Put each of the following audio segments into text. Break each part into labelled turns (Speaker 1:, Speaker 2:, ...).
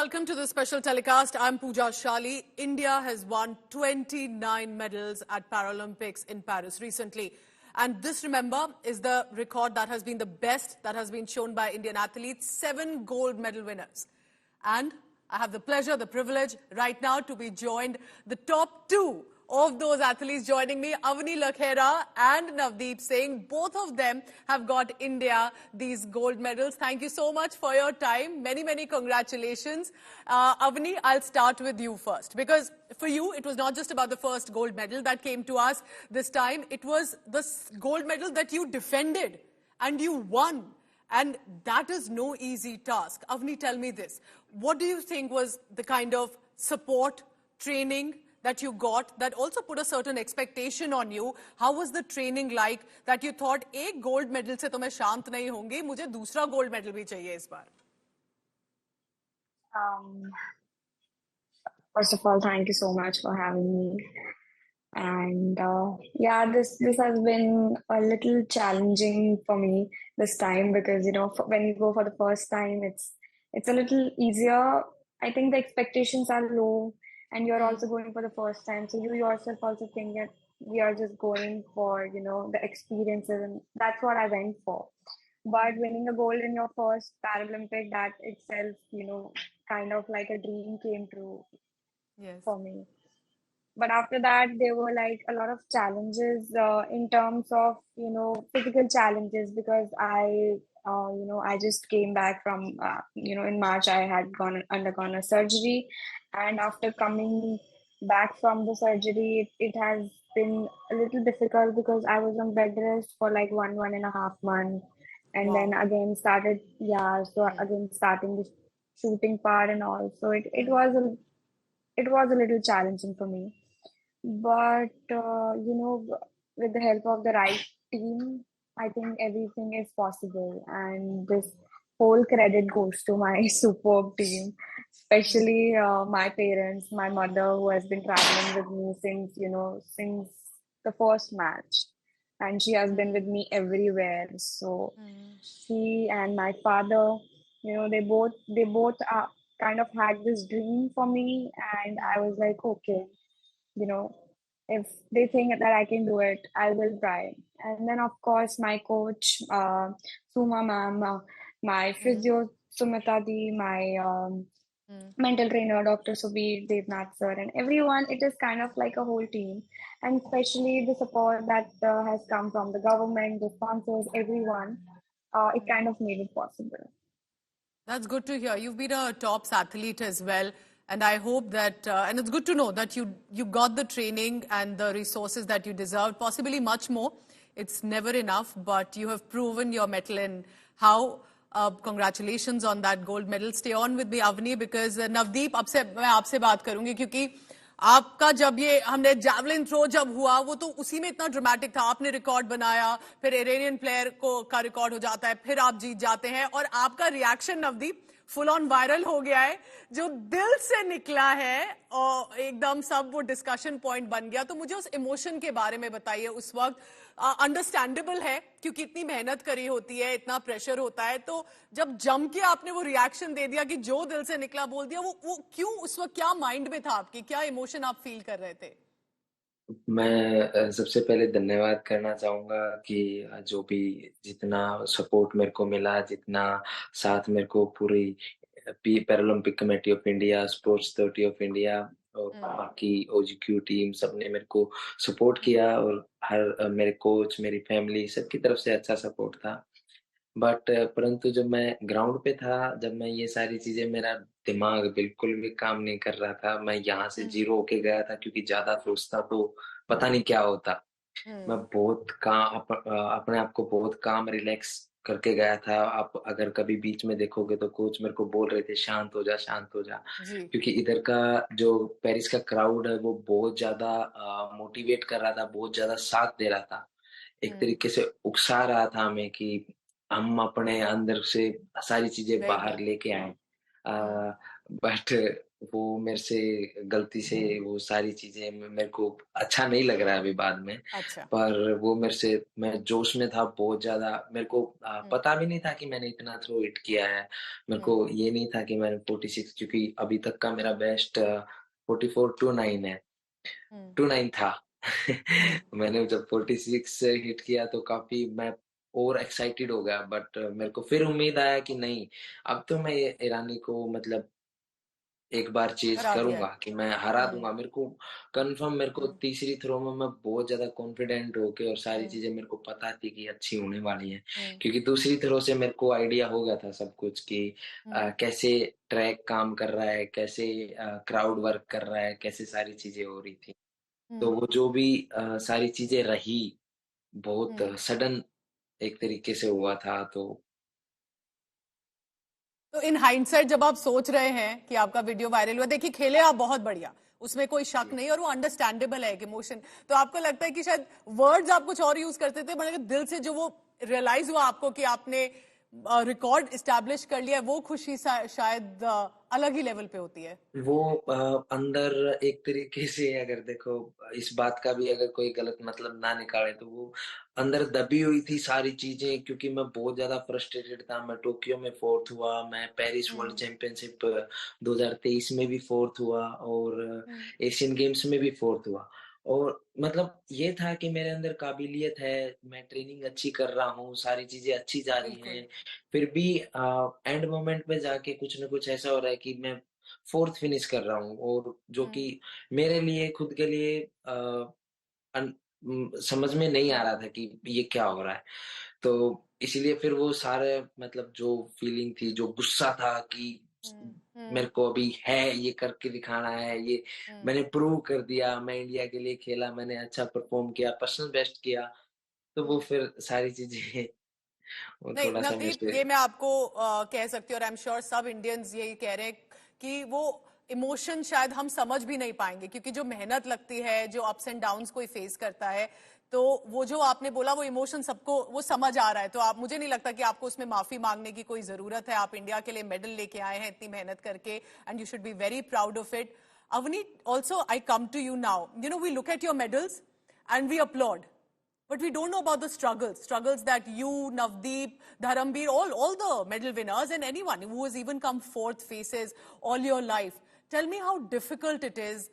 Speaker 1: welcome to this special telecast. I'm Pooja Shali. India has won 29 medals at Paralympics in Paris recently. And this, remember, is the record that has been the best that has been shown by Indian athletes, 7 gold medal winners. And I have the pleasure, the privilege right now to be joined, the top 2 of those athletes joining me, Avani Lakhera and Navdeep Singh. Both of them have got India these gold medals. Thank you so much for your time. Many, many congratulations. Avani, I'll start with you first, because for you, it was not just about the first gold medal that came to us this time. It was the gold medal that you defended and you won. And that is no easy task. Avani, tell me this. What do you think was the kind of support, training that you got that also put a certain expectation on you? How was the training like that you thought, एक gold medal से तो मैं शांत नहीं होंगी, मुझे दूसरा gold medal भी चाहिए इस बार?
Speaker 2: First of all, thank you so much for having me. And yeah, this has been a little challenging for me this time because when you go for the first time, it's a little easier. I think the expectations are low, and you're also going for the first time, so you yourself also think that we are just going for the experiences, and that's what I went for. But winning a gold in your first Paralympic, that itself, kind of like a dream came true for me. But after that, there were like a lot of challenges in terms of physical challenges because I just came back from in March I had undergone a surgery, and after coming back from the surgery, it has been a little difficult because I was on bed rest for like 1.5 months, and then again starting the shooting part and all. So it was a little challenging for me. But with the help of the right team, I think everything is possible. And this whole credit goes to my superb team, especially my parents, my mother, who has been traveling with me since the first match, and she has been with me everywhere. So she and my father, they both are kind of had this dream for me, and I was like, okay, if they think that I can do it, I will try. And then, of course, my coach, Suma ma'am, my physio, Sumita di, my mental trainer, Dr. Subir Devnath sir, and everyone, it is kind of like a whole team. And especially the support that has come from the government, the sponsors, everyone, it kind of made it possible.
Speaker 1: That's good to hear. You've been a tops athlete as well. And I hope that, and it's good to know that you got the training and the resources that you deserved, possibly much more. It's never enough, but you have proven your mettle in how. Congratulations on that gold medal. Stay on with me, Avani, because Navdeep, मैं आपसे बात करूंगी क्योंकि आपका जब ये हमने javelin throw जब हुआ वो तो उसी में इतना ड्रामेटिक था. आपने रिकॉर्ड बनाया, फिर इरानियन प्लेयर का रिकॉर्ड हो जाता है, फिर आप जीत जाते हैं और आपका reaction Navdeep full on viral हो गया है, जो दिल से निकला है और एकदम सब वो डिस्कशन पॉइंट बन गया. तो मुझे उस इमोशन के बारे में बताइए. उस वक्त अंडरस्टैंडेबल है क्योंकि इतनी मेहनत करी होती है, इतना प्रेशर होता है, तो जब जम के आपने वो रिएक्शन दे दिया कि जो दिल से निकला बोल दिया, वो क्यों, उस वक्त क्या माइंड में था आपकी, क्या इमोशन आप फील कर रहे थे?
Speaker 3: मैं सबसे पहले धन्यवाद करना चाहूंगा कि जो भी जितना सपोर्ट मेरे को मिला, जितना साथ मेरे को पूरी Paralympic committee of India, sports authority of India और बाकी ओजीक्यू टीम सबने मेरे को सपोर्ट किया और हर मेरे कोच, मेरी फैमिली सबकी तरफ से अच्छा सपोर्ट था. बट परंतु जब मैं ग्राउंड पे था, जब मैं ये सारी चीजें, मेरा दिमाग बिल्कुल भी काम नहीं कर रहा था. मैं यहाँ से जीरो होके गया था क्योंकि ज्यादा सोचता तो पता नहीं क्या होता. मैं बहुत अपने आप को बहुत काम रिलैक्स करके गया था. आप अगर कभी बीच में देखोगे तो कोच मेरे को बोल रहे थे शांत हो जा, शांत हो जा, क्योंकि इधर का जो पेरिस का क्राउड है वो बहुत ज्यादा मोटिवेट कर रहा था, बहुत ज्यादा साथ दे रहा था, एक तरीके से उकसा रहा था हमें कि हम अपने अंदर से सारी चीजें बाहर लेके आए. बट वो मेरे से गलती से वो सारी चीज़ें मेरे को अच्छा नहीं लग रहा है अभी बाद में।
Speaker 1: अच्छा।
Speaker 3: पर वो मेरे से मैं जोश में था बहुत ज़्यादा मेरे को
Speaker 1: हुँ,
Speaker 3: पता भी नहीं था कि मैंने इतना थ्रो हिट किया है। मेरे
Speaker 1: हुँ,
Speaker 3: को ये नहीं था कि मैंने 46 क्योंकि अभी तक का मेरा बेस्ट 44 टू 9 है।
Speaker 1: हुँ,
Speaker 3: 29 था।
Speaker 1: हुँ,
Speaker 3: मैंने जब 46 हिट किया तो काफ़ी मैं और एक्साइटेड हो गया बट मेरे को फिर उम्मीद आया कि नहीं, अब तो मैं ये ईरानी को मतलब एक बार चेज़
Speaker 1: हरा दिया
Speaker 3: करूँगा
Speaker 1: है।
Speaker 3: कि मैं हरा
Speaker 1: हुँ,
Speaker 3: दूँगा। मेरे को कन्फर्म मेरे को
Speaker 1: हुँ,
Speaker 3: तीसरी थ्रो में मैं बहुत ज़्यादा कॉन्फिडेंट होके और सारी
Speaker 1: हुँ,
Speaker 3: चीज़ें मेरे को पता थी कि अच्छी होने वाली हैं।
Speaker 1: हुँ,
Speaker 3: क्योंकि दूसरी थ्रो से मेरे को आइडिया हो गया था सब कुछ कि
Speaker 1: हुँ,
Speaker 3: कैसे ट्रैक काम कर रहा है, कैसे क्राउड वर्क कर रहा है, कैसे सारी चीज़ें हो रही थी। तो
Speaker 1: हुँ,
Speaker 3: वो जो भी सारी चीज़ें रही, बहुत
Speaker 1: हुँ।
Speaker 3: सडन एक तरीके से हुआ था तो
Speaker 1: तो इन हाइंडसाइट जब आप सोच रहे हैं कि आपका वीडियो वायरल हुआ, देखिए खेले आप बहुत बढ़िया, उसमें कोई शक
Speaker 3: जी।
Speaker 1: नहीं और वो अंडरस्टैंडेबल है एक इमोशन। तो आपको लगता है कि शायद वर्ड्स आप कुछ और यूज करते थे, मगर दिल से जो वो रियलाइज हुआ आपको कि आपने रिकॉर्ड इस्टेब्लिश कर लिया है, वो खुशी शायद अलग ही लेवल पे होती है।
Speaker 3: वो अंदर एक तरीके से अगर देखो इस बात का भी अगर कोई गलत मतलब ना निकाले तो वो अंदर दबी हुई थी सारी चीजें क्योंकि मैं बहुत ज्यादा फ्रस्ट्रेटेड था। मैं टोक्यो में फोर्थ हुआ, मैं पेरिस वर्ल्ड
Speaker 1: हम्म,
Speaker 3: चैंपियनशिप 2023 में भी फोर्थ हुआ और
Speaker 1: हम्म,
Speaker 3: एशियन गेम्स में भी फोर्थ हुआ। और मतलब ये था कि मेरे अंदर काबिलियत है, मैं ट्रेनिंग अच्छी कर रहा हूँ, सारी चीजें अच्छी जा रही
Speaker 1: बिल्कुल।
Speaker 3: हैं। फिर भी एंड मोमेंट पे जाके कुछ ना कुछ ऐसा हो रहा है कि मैं फोर्थ फिनिश कर रहा हूँ और जो
Speaker 1: हम्म,
Speaker 3: कि मेरे लिए खुद के लिए समझ में नहीं आ
Speaker 1: हम्म,
Speaker 3: रहा था कि ये क्या हो रहा है। तो इसीलिए फिर वो सारे मतलब जो फीलिंग थी, जो गुस्सा था कि
Speaker 1: हम्म,
Speaker 3: मेरे
Speaker 1: हम्म,
Speaker 3: को अभी है ये करके दिखाना है, ये
Speaker 1: हम्म।
Speaker 3: मैंने प्रूव कर दिया, मैं इंडिया के लिए खेला, मैंने अच्छा परफॉर्म किया, पर्सनल बेस्ट किया। तो वो
Speaker 1: हम्म।
Speaker 3: फिर सारी चीजें वो
Speaker 1: नहीं
Speaker 3: थोड़ा सा मेरे
Speaker 1: नवदीप,
Speaker 3: से
Speaker 1: ये मैं आपको कह सकती हूँ और आई एम श्योर सब इंडियंस यही कह रहे हैं कि वो इमोशन शायद हम समझ भी नहीं पाएंगे, क्योंकि जो मेहनत लगती है, जो अप्स एंड डाउन्स कोई फेस करता है, तो वो जो आपने बोला वो इमोशन सबको वो समझ आ रहा है। तो आप, मुझे नहीं लगता कि आपको उसमें माफी मांगने की कोई जरूरत है। आप इंडिया के लिए मेडल लेके आए हैं इतनी मेहनत करके, and you should be very proud of it. Avani, also I come to you now. You know, we look at your medals and we applaud. But we don't know about the struggles that you, Navdeep, Dharamveer, all the medal winners and anyone who has even come fourth faces all your life. Tell me how difficult it is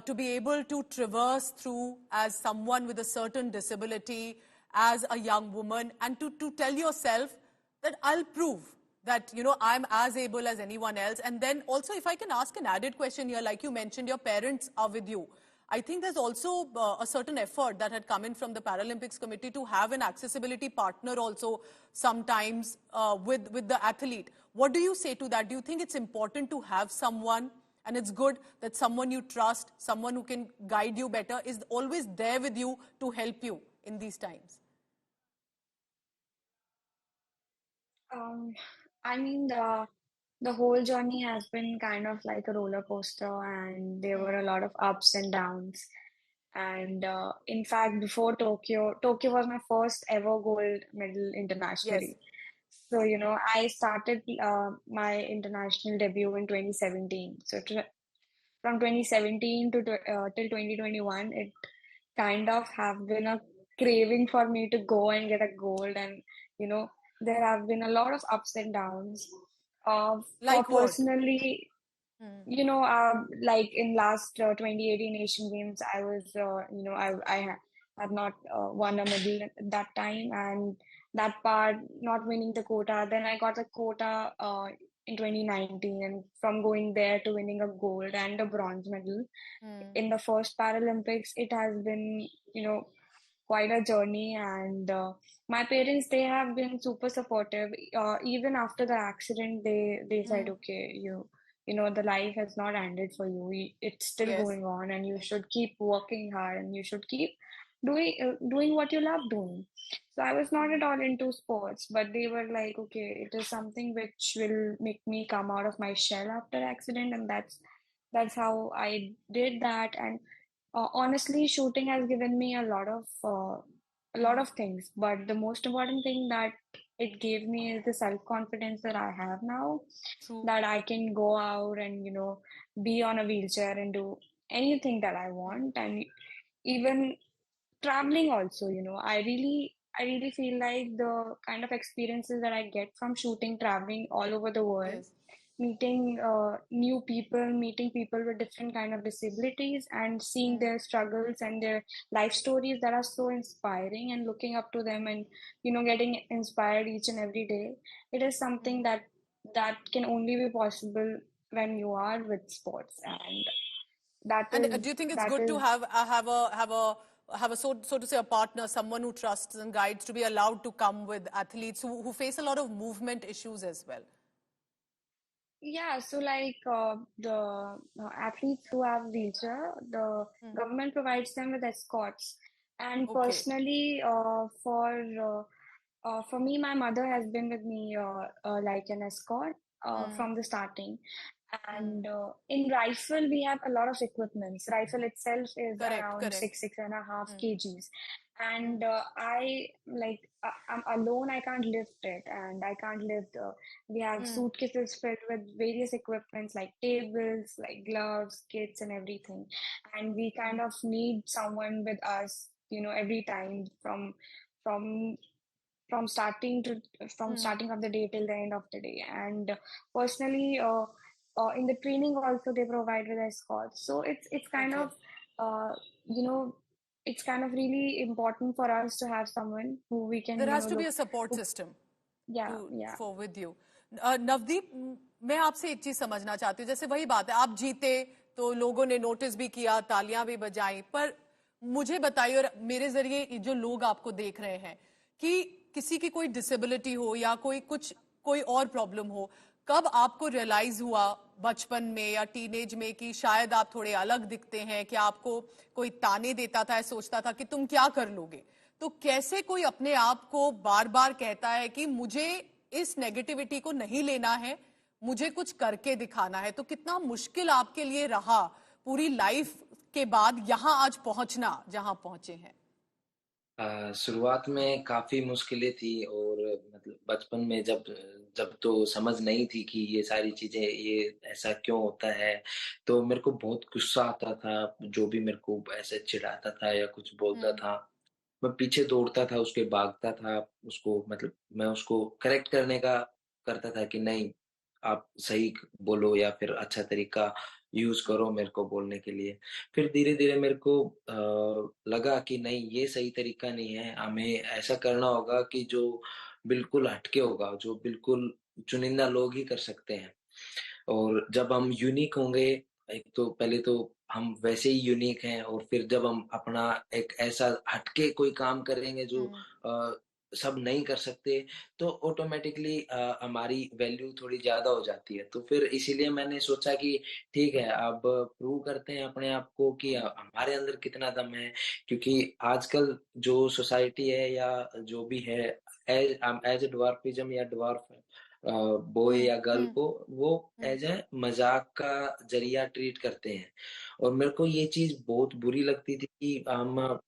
Speaker 1: to be able to traverse through as someone with a certain disability, as a young woman, and to tell yourself that I'll prove that, you know, I'm as able as anyone else. And then also, if I can ask an added question here, like you mentioned, your parents are with you. I think there's also a certain effort that had come in from the Paralympics committee to have an accessibility partner also sometimes with the athlete. What do you say to that? Do you think it's important to have someone, and it's good that someone you trust, someone who can guide you better, is always there with you to help you in these times?
Speaker 2: Um, I mean, the whole journey has been kind of like a roller coaster, and there were a lot of ups and downs. And in fact, before Tokyo was my first ever gold medal
Speaker 1: Yes.
Speaker 2: internationally. So, you know, I started my international debut in 2017. So, from 2017 to till 2021, it kind of have been a craving for me to go and get a gold. And, you know, there have been a lot of ups and downs. For
Speaker 1: Like what?
Speaker 2: personally,
Speaker 1: Hmm.
Speaker 2: you know, like in last 2018 Asian Games, I was, had not won a medal at that time, and that part not winning the quota. Then I got a quota in 2019, and from going there to winning a gold and a bronze medal
Speaker 1: Hmm.
Speaker 2: in the first Paralympics, it has been, you know, quite a journey. And my parents, they have been super supportive. Even after the accident, they said,
Speaker 1: Hmm.
Speaker 2: okay, you know, the life has not ended for you. It's still
Speaker 1: Yes.
Speaker 2: going on, and you should keep working hard, and you should keep doing what you love doing. So I was not at all into sports, but they were like, okay, it is something which will make me come out of my shell after accident, and that's how I did that. And honestly, shooting has given me a lot of things, but the most important thing that it gave me the self-confidence that I have now,
Speaker 1: True.
Speaker 2: that I can go out and, be on a wheelchair and do anything that I want. And even traveling also, I really feel like the kind of experiences that I get from shooting, traveling all over the world,
Speaker 1: Yes.
Speaker 2: meeting new people, meeting people with different kind of disabilities, and seeing
Speaker 1: Hmm.
Speaker 2: their struggles and their life stories that are so inspiring, and looking up to them, and getting inspired each and every day. It is something
Speaker 1: Hmm.
Speaker 2: that can only be possible when you are with sports, and that
Speaker 1: And
Speaker 2: is
Speaker 1: do you think it's
Speaker 2: that
Speaker 1: good to
Speaker 2: is
Speaker 1: have a so to say a partner, someone who trusts and guides, to be allowed to come with athletes who face a lot of movement issues as well?
Speaker 2: Yeah, so like the athletes who have wheelchair, the
Speaker 1: Hmm.
Speaker 2: government provides them with escorts. And
Speaker 1: Okay.
Speaker 2: personally, for me, my mother has been with me like an escort
Speaker 1: Hmm.
Speaker 2: from the starting.
Speaker 1: Hmm.
Speaker 2: And in rifle, we have a lot of equipments. Rifle itself is
Speaker 1: Correct.
Speaker 2: around
Speaker 1: Correct.
Speaker 2: 6.5
Speaker 1: Hmm.
Speaker 2: kgs. And
Speaker 1: Hmm.
Speaker 2: I'm alone, I can't lift it, and I can't lift. We have
Speaker 1: Hmm.
Speaker 2: suitcases filled with various equipments like tables, like gloves, kits, and everything. And we
Speaker 1: Hmm.
Speaker 2: kind of need someone with us, every time from from starting to from
Speaker 1: Hmm.
Speaker 2: starting of the day till the end of the day. And personally, in the training also they provide with escorts. So it's kind of
Speaker 1: Okay.
Speaker 2: uh, you know it's kind of really important for us to have someone who we can
Speaker 1: There has to be
Speaker 2: look.
Speaker 1: a support
Speaker 2: Who,
Speaker 1: system
Speaker 2: yeah,
Speaker 1: to
Speaker 2: yeah.
Speaker 1: for with you. Navdeep, मैं आपसे एक चीज समझना चाहती हूँ। जैसे वही बात है, आप जीते तो लोगों ने नोटिस भी किया, तालियां भी बजाई, पर मुझे बताइए और मेरे जरिए जो लोग आपको देख रहे हैं कि किसी की कोई डिसेबिलिटी हो या कोई और प्रॉब्लम हो, कब आपको रियलाइज हुआ बचपन में या टीनेज में कि शायद आप थोड़े अलग दिखते हैं? कि आपको कोई ताने देता था, सोचता था कि तुम क्या कर लोगे? तो कैसे कोई अपने आप को बार बार कहता है कि मुझे इस नेगेटिविटी को नहीं लेना है, मुझे कुछ करके दिखाना है? तो कितना मुश्किल आपके लिए रहा पूरी लाइफ के बाद यहां आज पहुंचना जहां पहुंचे हैं?
Speaker 3: शुरुआत में काफी मुश्किलें थी, और मतलब बचपन में जब जब तो समझ नहीं थी कि ये सारी चीजें, ये ऐसा क्यों होता है, तो मेरे को बहुत गुस्सा आता था। जो भी मेरे को ऐसे चिढ़ाता था या कुछ बोलता
Speaker 1: हम्म।
Speaker 3: था, मैं पीछे दौड़ता था, उसके भागता था, उसको मतलब मैं उसको करेक्ट करने का करता था कि नहीं, आप सही बोलो या फिर अच्छा तरीका यूज करो मेरे को बोलने के लिए। फिर धीरे धीरे मेरे को लगा कि नहीं, ये सही तरीका नहीं है, हमें ऐसा करना होगा कि जो बिल्कुल हटके होगा, जो बिल्कुल चुनिंदा लोग ही कर सकते हैं। और जब हम यूनिक होंगे, एक तो पहले तो हम वैसे ही यूनिक हैं, और फिर जब हम अपना एक ऐसा हटके कोई काम करेंगे जो
Speaker 1: हम्म।
Speaker 3: सब नहीं कर सकते, तो ऑटोमेटिकली हमारी वैल्यू थोड़ी ज्यादा हो जाती है। तो फिर इसीलिए मैंने सोचा कि ठीक है, अब प्रूव करते हैं अपने आप को कि हमारे अंदर कितना दम है। क्योंकि आजकल जो सोसाइटी है या जो भी है, एज एज ए ड्वार्फिज्म या ड्वार्फ बॉय
Speaker 1: हम्म।
Speaker 3: या गर्ल
Speaker 1: हम्म।
Speaker 3: को वो
Speaker 1: हम्म।
Speaker 3: एज ए मजाक का जरिया ट्रीट करते हैं। और मेरे को ये चीज बहुत बुरी लगती थी कि हम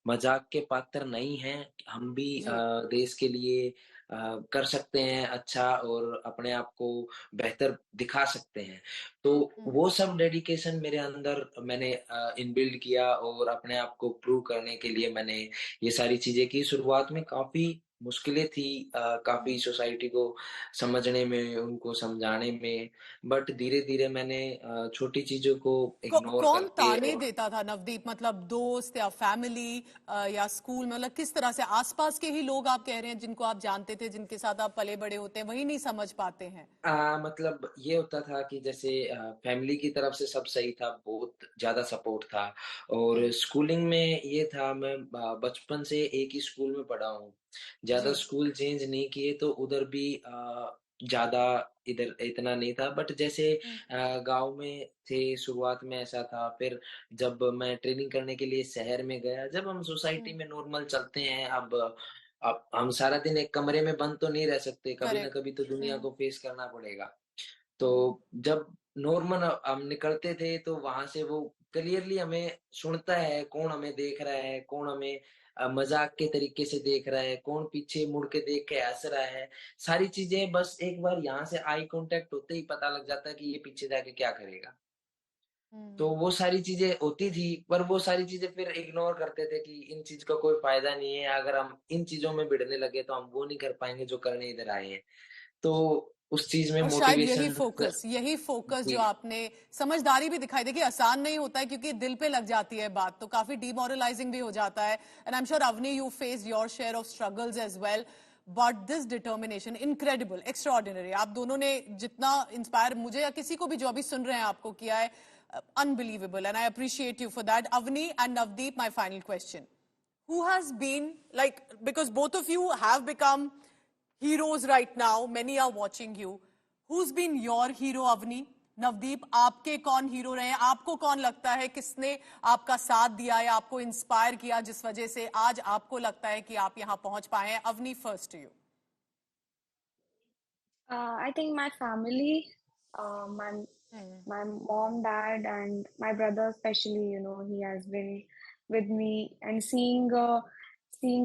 Speaker 3: मजाक के पात्र नहीं हैं। हम भी
Speaker 1: जी।
Speaker 3: देश के लिए कर सकते हैं अच्छा, और अपने आप को बेहतर दिखा सकते हैं। तो
Speaker 1: हम्म।
Speaker 3: वो सब डेडिकेशन मेरे अंदर मैंने इनबिल्ड किया, और अपने आप को प्रूव करने के लिए मैंने ये सारी चीजें की। शुरुआत में काफी मुश्किलें थी, काफी
Speaker 1: हम्म।
Speaker 3: सोसाइटी को समझने में, उनको समझाने में, बट धीरे धीरे मैंने छोटी चीजों को इग्नोर
Speaker 1: कौन
Speaker 3: करके
Speaker 1: ताने
Speaker 3: और
Speaker 1: देता था नवदीप? मतलब दोस्त या फैमिली या स्कूल में? मतलब किस तरह से आसपास के ही लोग आप कह रहे हैं जिनको आप जानते थे, जिनके साथ आप पले बड़े होते हैं, वही नहीं समझ पाते हैं?
Speaker 3: मतलब ये होता था कि जैसे फैमिली की तरफ से सब सही था, बहुत ज्यादा सपोर्ट था। और
Speaker 1: हम्म।
Speaker 3: स्कूलिंग में ये था, मैं बचपन से एक ही स्कूल में पढ़ा हूँ, ज्यादा
Speaker 1: जी।
Speaker 3: स्कूल चेंज नहीं किए, तो उधर भी ज्यादा इधर इतना नहीं था। बट जैसे
Speaker 1: हम्म।
Speaker 3: गांव में थे, शुरुआत में ऐसा था। फिर जब मैं ट्रेनिंग करने के लिए शहर में गया, जब हम सोसाइटी
Speaker 1: हम्म।
Speaker 3: में नॉर्मल चलते हैं, अब हम सारा दिन एक कमरे में बंद तो नहीं रह सकते, कभी ना
Speaker 1: करेक्ट।
Speaker 3: कभी तो दुनिया
Speaker 1: हम्म।
Speaker 3: को फेस करना पड़ेगा। तो
Speaker 1: हम्म।
Speaker 3: जब नॉर्मल हम निकलते थे, तो वहां से वो क्लियरली हमें सुनता है, कौन हमें देख रहा है, कौन हमें मजाक के तरीके से देख रहा है, कौन पीछे मुड़ के देख के हंस रहा है। सारी चीजें बस एक बार यहाँ से आई कांटेक्ट होते ही पता लग जाता है कि ये पीछे जाके क्या करेगा। तो
Speaker 1: हम्म।
Speaker 3: वो सारी चीजें होती थी, पर वो सारी चीजें फिर इग्नोर करते थे कि इन चीज का कोई फायदा नहीं है, अगर हम इन चीजों में भिड़ने लगे तो हम वो नहीं कर पाएंगे जो करने इधर आए हैं। तो उस चीज में
Speaker 1: और शायद
Speaker 3: मोटिवेशन।
Speaker 1: यही फोकस
Speaker 3: जी।
Speaker 1: जो आपने, समझदारी भी दिखाई देखिए, आसान नहीं होता है क्योंकि दिल पे लग जाती है बात, तो काफी डिमोरलाइजिंग भी हो जाता है। And I am sure Avni you face your share of struggles as well, but this determination incredible, extraordinary. आप दोनों ने जितना इंस्पायर मुझे या किसी को भी जो अभी सुन रहे हैं आपको किया है, unbelievable, and I appreciate you for that. Avni and Navdeep, my final question, who has been like, because both of you have become heroes right now, many are watching you, who's been your hero? Avni, Navdeep, आपके कौन hero रहे हैं? आपको कौन लगता है किसने आपका साथ दिया या आपको इंस्पायर किया जिस वजह से आज आपको लगता है कि आप यहां पहुंच पाए हैं? Avni, first to you.
Speaker 2: I think my family, uh, my my mom, dad, and my brother especially, he has been with me, and seeing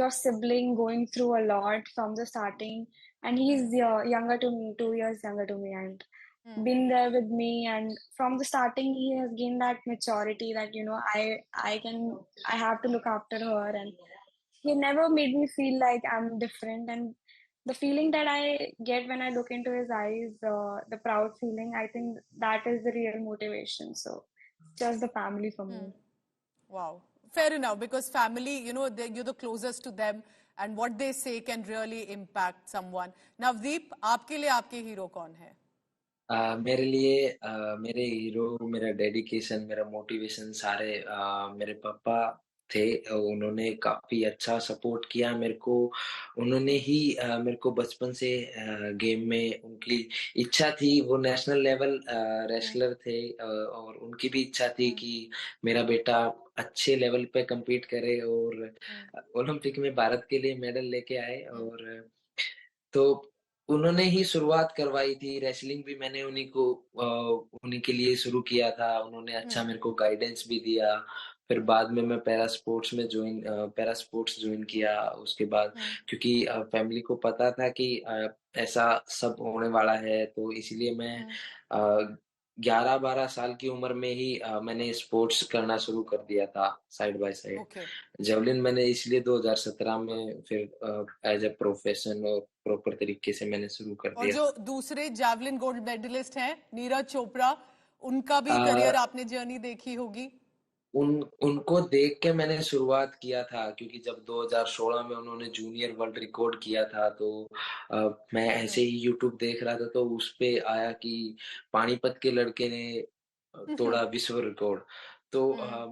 Speaker 2: your sibling going through a lot from the starting, and he's younger to me, 2 years younger to me, and been there with me, and from the starting he has gained that maturity that I have to look after her, and he never made me feel like I'm different. And the feeling that I get when I look into his eyes, the proud feeling, I think that is the real motivation. So, just the family for me.
Speaker 1: Wow, fair enough, because family, you're the closest to them, and what they say can really impact someone. Navdeep, आपके लिए आपके hero कौन है?
Speaker 3: मेरे लिए मेरे hero, मेरा dedication, मेरा मोटिवेशन सारे मेरे पापा थे। उन्होंने काफ़ी अच्छा सपोर्ट किया मेरे को। उन्होंने ही मेरे को बचपन से गेम में उनकी इच्छा थी, वो नेशनल लेवल रेसलर थे, और उनकी भी इच्छा थी कि मेरा बेटा अच्छे लेवल पे compete करे और ओलंपिक में भारत के लिए मेडल लेके आए। और तो उन्होंने ही शुरुआत करवाई थी, रेसलिंग भी मैंने उन्हीं के लिए शुरू किया था। उन्होंने अच्छा मेरे को गाइडेंस भी दिया। फिर बाद में मैं पैरा स्पोर्ट्स जॉइन किया उसके बाद, क्योंकि फैमिली को पता था कि ऐसा सब होने वाला है, तो इसीलिए मैं 11-12 साल की उम्र में ही मैंने स्पोर्ट्स करना शुरू कर दिया था side by side.
Speaker 1: Okay.
Speaker 3: Javelin मैंने इसलिए 2017 में फिर एज ए प्रोफेशन और प्रॉपर तरीके से मैंने शुरू कर
Speaker 1: और
Speaker 3: दिया।
Speaker 1: जो दूसरे जैवलिन गोल्ड मेडलिस्ट हैं, नीरज चोपड़ा, उनका भी
Speaker 3: अ,
Speaker 1: करियर आपने जर्नी देखी होगी।
Speaker 3: उनको देख के मैंने शुरुआत किया था, क्योंकि जब 2016 में उन्होंने जूनियर वर्ल्ड रिकॉर्ड किया था, तो मैं ऐसे ही यूट्यूब देख रहा था, तो उस पे आया कि पानीपत के लड़के ने तोड़ा विश्व रिकॉर्ड। तो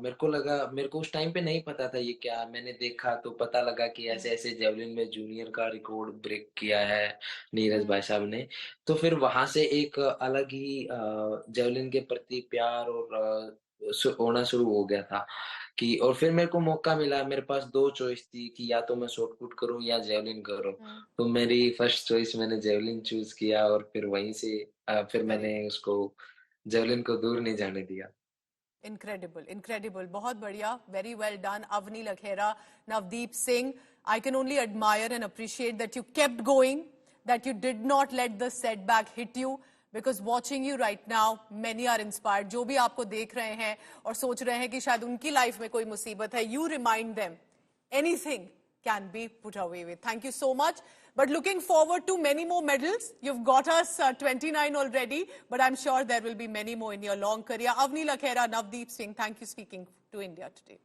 Speaker 3: मेरे को उस टाइम पे नहीं पता था ये क्या, मैंने देखा तो पता लगा कि ऐसे ऐसे जेवलिन में जूनियर का रिकॉर्ड ब्रेक किया है नीरज भाई साहब ने। तो फिर वहां से एक अलग ही जेवलिन के प्रति प्यार और होना शुरू हो गया था कि, और फिर मेरे को मौका मिला, मेरे पास दो चॉइस थी कि या तो मैं शॉटपुट करूं या जेवलिन करूं। तो मेरी फर्स्ट चॉइस मैंने जेवलिन चूज किया, और फिर वहीं से फिर मैंने उसको जेवलिन को दूर नहीं जाने दिया।
Speaker 1: इनक्रेडिबल, इनक्रेडिबल, बहुत बढ़िया, very well done. Avni Lekhara, Navdeep Singh, I can only admire and appreciate that you kept going, that you did not let the setback hit you, because watching you right now many are inspired, जो भी आपको देख रहे हैं और सोच रहे हैं कि शायद उनकी लाइफ में कोई मुसीबत है, you remind them anything can be put away with. Thank you so much, but looking forward to many more medals. You've got us 29 already, but I'm sure there will be many more in your long career. Avni Lakhera, Navdeep Singh, thank you speaking to India today.